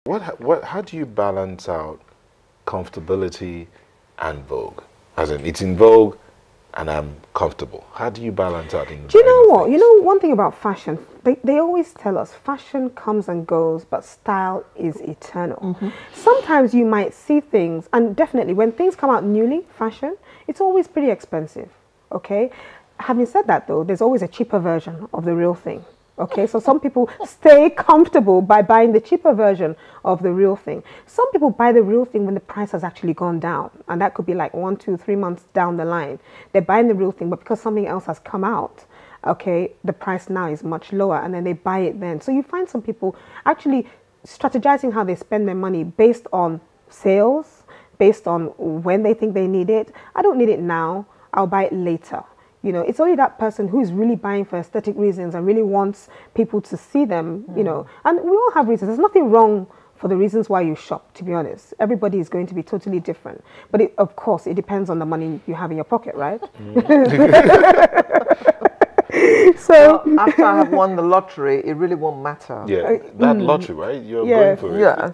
How do you balance out comfortability and vogue? As in, it's in vogue and I'm comfortable. How do you balance out in Do you know what? You know one thing about fashion? They always tell us fashion comes and goes, but style is eternal. Sometimes you might see things, and definitely when things come out newly, fashion, it's always pretty expensive, okay? Having said that though, there's always a cheaper version of the real thing. Okay, so some people stay comfortable by buying the cheaper version of the real thing. Some people buy the real thing when the price has actually gone down. And that could be like 1, 2, 3 months down the line. They're buying the real thing, but because something else has come out, okay, the price now is much lower and then they buy it then. So you find some people actually strategizing how they spend their money based on sales, based on when they think they need it. I don't need it now, I'll buy it later. You know, it's only that person who's really buying for aesthetic reasons and really wants people to see them, you know. And we all have reasons. There's nothing wrong for the reasons why you shop, to be honest. Everybody is going to be totally different. But of course, it depends on the money you have in your pocket, right? So well, after I have won the lottery, it really won't matter. Yeah, that lottery, right? You're going for it. Yeah.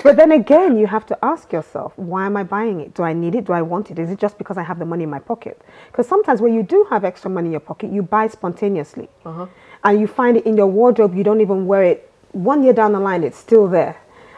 But then again, you have to ask yourself, why am I buying it? Do I need it? Do I want it? Is it just because I have the money in my pocket? Because sometimes when you do have extra money in your pocket, you buy spontaneously. And you find it in your wardrobe, you don't even wear it. 1 year down the line, it's still there.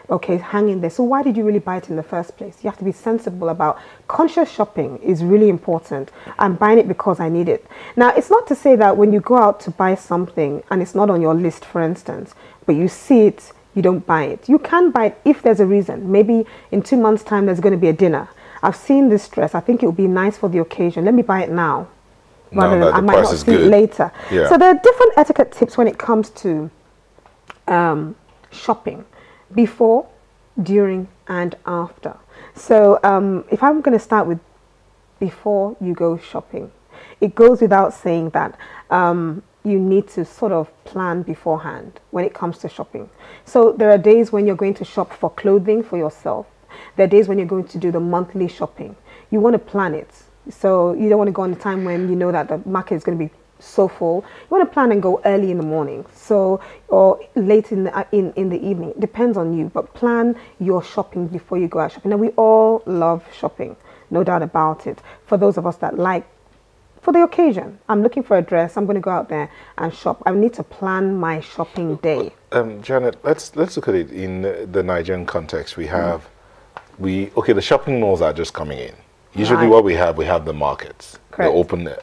Okay, hanging there. So why did you really buy it in the first place? You have to be sensible about conscious shopping is really important. I'm buying it because I need it. Now, it's not to say that when you go out to buy something and it's not on your list, for instance, but you see it, you don't buy it. You can buy it if there's a reason. Maybe in 2 months' time, there's going to be a dinner. I've seen this dress. I think it would be nice for the occasion. Let me buy it now. Rather than I might not see it later. Yeah. So there are different etiquette tips when it comes to shopping. Before, during, and after. So if I'm going to start with before you go shopping, it goes without saying that you need to sort of plan beforehand when it comes to shopping. So there are days when you're going to shop for clothing for yourself. There are days when you're going to do the monthly shopping. You want to plan it. So you don't want to go on a time when you know that the market is going to be so full. You want to plan and go early in the morning, so or late in the evening. It depends on you, but plan your shopping before you go out shopping. Now we all love shopping, no doubt about it. For those of us that like, for the occasion, I'm looking for a dress, I'm going to go out there and shop. I need to plan my shopping day. Janet, let's look at it in the Nigerian context. We have the shopping malls are just coming in. Usually what we have the markets. Correct.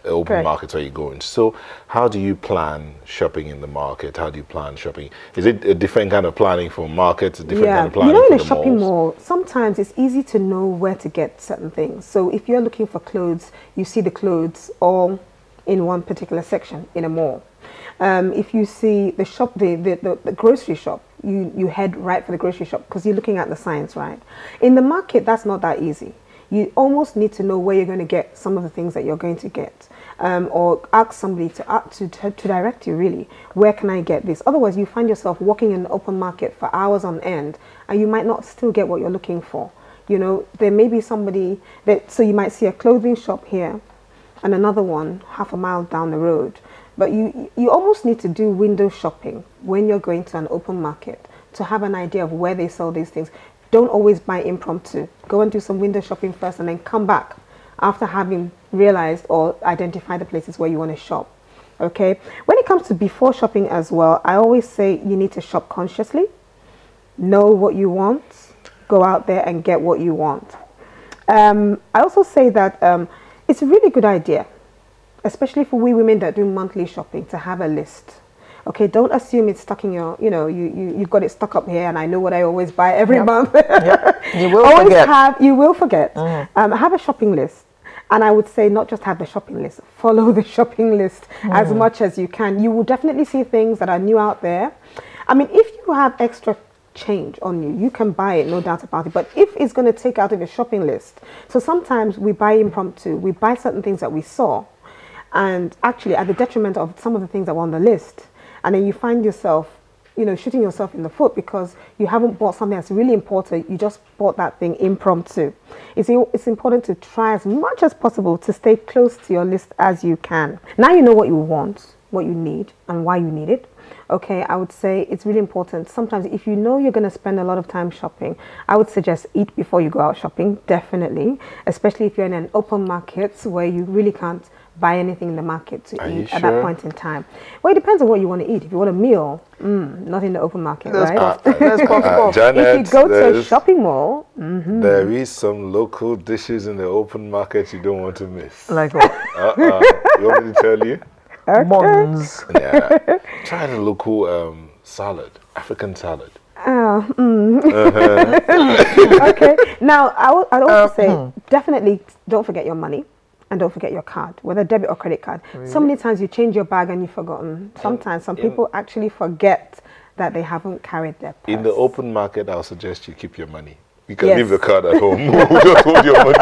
The open markets where you go into. So how do you plan shopping in the market? How do you plan shopping? Is it a different kind of planning for markets, a different kind of planning for the malls? In a shopping mall, sometimes it's easy to know where to get certain things. So if you're looking for clothes, you see the clothes all in one particular section in a mall. If you see the shop, the grocery shop, you head right for the grocery shop because you're looking at the signs, right? In the market, that's not that easy. You almost need to know where you're going to get some of the things that you're going to get, or ask somebody to direct you, really. Where can I get this? Otherwise, you find yourself walking in the open market for hours on end, and you might not still get what you're looking for. You know, there may be somebody so you might see a clothing shop here and another one half a mile down the road. But you almost need to do window shopping when you're going to an open market to have an idea of where they sell these things. Don't always buy impromptu. Go and do some window shopping first and then come back after having realized or identified the places where you want to shop. Okay? When it comes to before shopping as well, I always say you need to shop consciously. Know what you want. Go out there and get what you want. I also say that it's a really good idea, especially for we women that do monthly shopping, to have a list. Okay, don't assume it's stuck in your, you've got it stuck up here and I know what I always buy every month. You will forget. You will forget. Have a shopping list. And I would say not just have the shopping list, follow the shopping list as much as you can. You will definitely see things that are new out there. I mean, if you have extra change on you, you can buy it, no doubt about it. But if it's going to take out of your shopping list, so sometimes we buy impromptu, we buy certain things that we saw, and actually at the detriment of some of the things that were on the list. And then you find yourself, shooting yourself in the foot because you haven't bought something that's really important. You just bought that thing impromptu. It's important to try as much as possible to stay close to your list as you can. Now you know what you want, what you need, and why you need it. okay, I would say it's really important. Sometimes if you know you're going to spend a lot of time shopping, I would suggest eat before you go out shopping, definitely, especially if you're in an open market where you really can't buy anything in the market to eat at that point in time. Well, it depends on what you want to eat. If you want a meal, not in the open market, right? Janet, if you go to a shopping mall, there is some local dishes in the open market you don't want to miss. Like what? You want me to tell you? Okay. Buns. Yeah. Try the local salad, African salad. Okay. Now, I'd also say definitely don't forget your money. And don't forget your card, whether debit or credit card. Really? So many times you change your bag and you've forgotten. Sometimes some people actually forget that they haven't carried their purse. In the open market, I'll suggest you keep your money. You can leave the card at home. Just hold your money.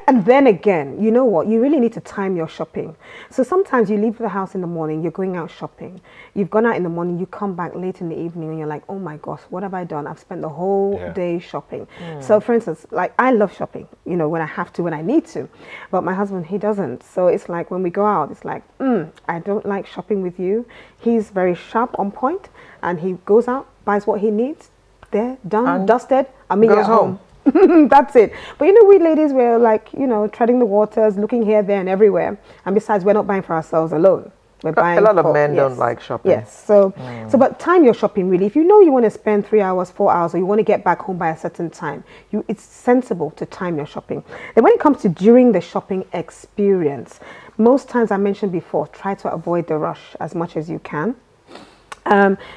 And then again, you know what? You really need to time your shopping. So sometimes you leave the house in the morning, you're going out shopping. You've gone out in the morning, you come back late in the evening and you're like, oh my gosh, what have I done? I've spent the whole day shopping. So for instance, like I love shopping, you know, when I have to, when I need to. But my husband, he doesn't. So it's like when we go out, it's like, I don't like shopping with you. He's very sharp on point and he goes out, buys what he needs. There, done, and dusted, I mean, goes home. That's it. But you know, we ladies, we're like, you know, treading the waters, looking here, there, and everywhere. And besides, we're not buying for ourselves alone. We're buying a lot of men don't like shopping. Yes. So, but time your shopping really. If you know you want to spend 3 hours, 4 hours, or you want to get back home by a certain time, it's sensible to time your shopping. Then when it comes to during the shopping experience, most times I mentioned before, try to avoid the rush as much as you can.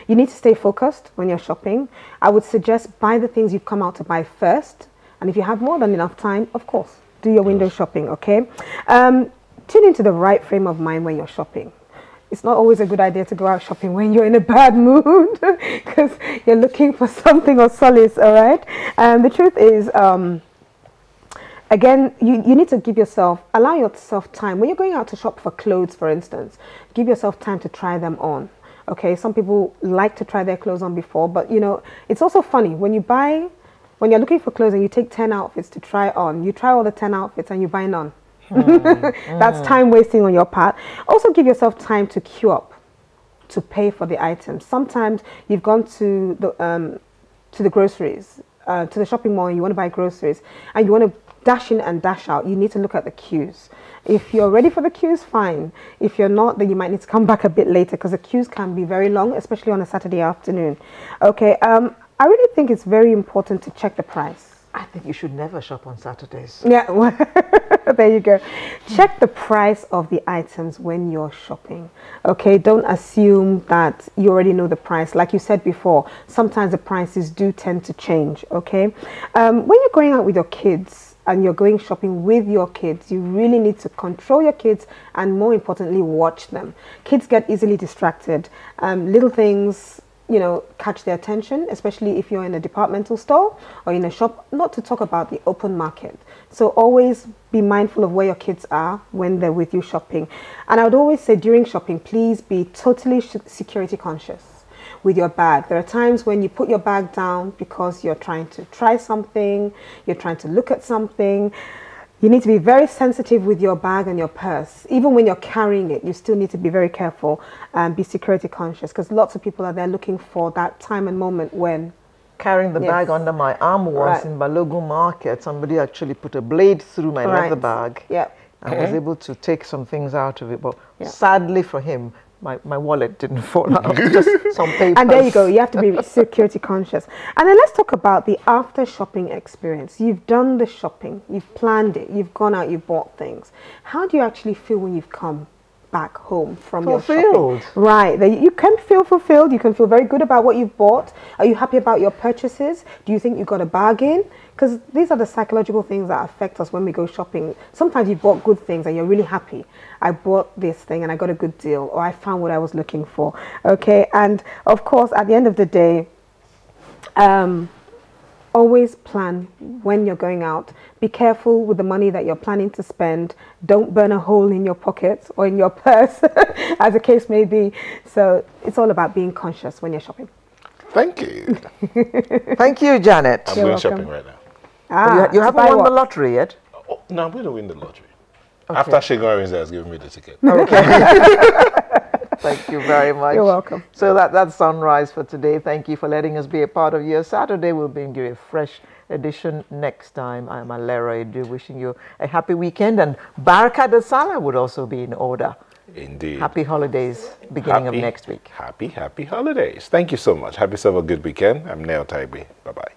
You need to stay focused when you're shopping. I would suggest buy the things you've come out to buy first. And if you have more than enough time, of course, do your window shopping, okay? Tune into the right frame of mind when you're shopping. It's not always a good idea to go out shopping when you're in a bad mood because you're looking for something of solace, all right? The truth is, again, you need to allow yourself time. When you're going out to shop for clothes, for instance, give yourself time to try them on. Okay, some people like to try their clothes on before, but you know, it's also funny when you're looking for clothes and you take 10 outfits to try on, you try all the 10 outfits and you buy none. That's time wasting on your part. Also give yourself time to queue up, to pay for the items. Sometimes you've gone to the groceries, to the shopping mall and you want to buy groceries and you want to dash in and dash out. You need to look at the queues. If you're ready for the queues, fine. If you're not, then you might need to come back a bit later because the queues can be very long, especially on a Saturday afternoon. Okay, I really think it's very important to check the price. I think you should never shop on Saturdays. Yeah, well, there you go. Check the price of the items when you're shopping. Okay, don't assume that you already know the price. Like you said before, sometimes the prices do tend to change. Okay, when you're going out with your kids, and you're going shopping with your kids, you really need to control your kids and more importantly, watch them. Kids get easily distracted. Little things, you know, catch their attention, especially if you're in a departmental store or in a shop, not to talk about the open market. So always be mindful of where your kids are when they're with you shopping. And I would always say during shopping, please be totally security conscious with your bag. There are times when you put your bag down because you're trying to try something, you're trying to look at something. You need to be very sensitive with your bag and your purse. Even when you're carrying it, you still need to be very careful and be security conscious because lots of people are there looking for that time and moment when... Carrying the bag under my arm once in Balogun Market, somebody actually put a blade through my leather bag. I was able to take some things out of it, but sadly for him, my wallet didn't fall out, just some papers. And there you go, you have to be security conscious. And then let's talk about the after shopping experience. You've done the shopping, you've planned it, you've gone out, you've bought things. How do you actually feel when you've come back home from your shopping? Right, you can feel fulfilled, you can feel very good about what you've bought. Are you happy about your purchases? Do you think you got a bargain? Because these are the psychological things that affect us when we go shopping. Sometimes you bought good things and you're really happy. I bought this thing and I got a good deal, or I found what I was looking for. Okay, and of course, at the end of the day, always plan when you're going out. Be careful with the money that you're planning to spend. Don't burn a hole in your pocket or in your purse, as the case may be. So it's all about being conscious when you're shopping. Thank you. Thank you, Janet. I'm going shopping right now. You haven't won the lottery yet? Oh, no, I'm going to win the lottery. Okay. After Shegon Arinze has given me the ticket. Okay. Thank you very much. You're welcome. So that's Sunrise for today. Thank you for letting us be a part of your Saturday. We'll bring you a fresh edition next time. I'm Alera Edu, wishing you a happy weekend, and Baraka de Salah would also be in order. Indeed. Happy holidays, beginning of next week. Happy holidays. Thank you so much. Have yourself a good weekend. I'm Neo Taibi. Bye-bye.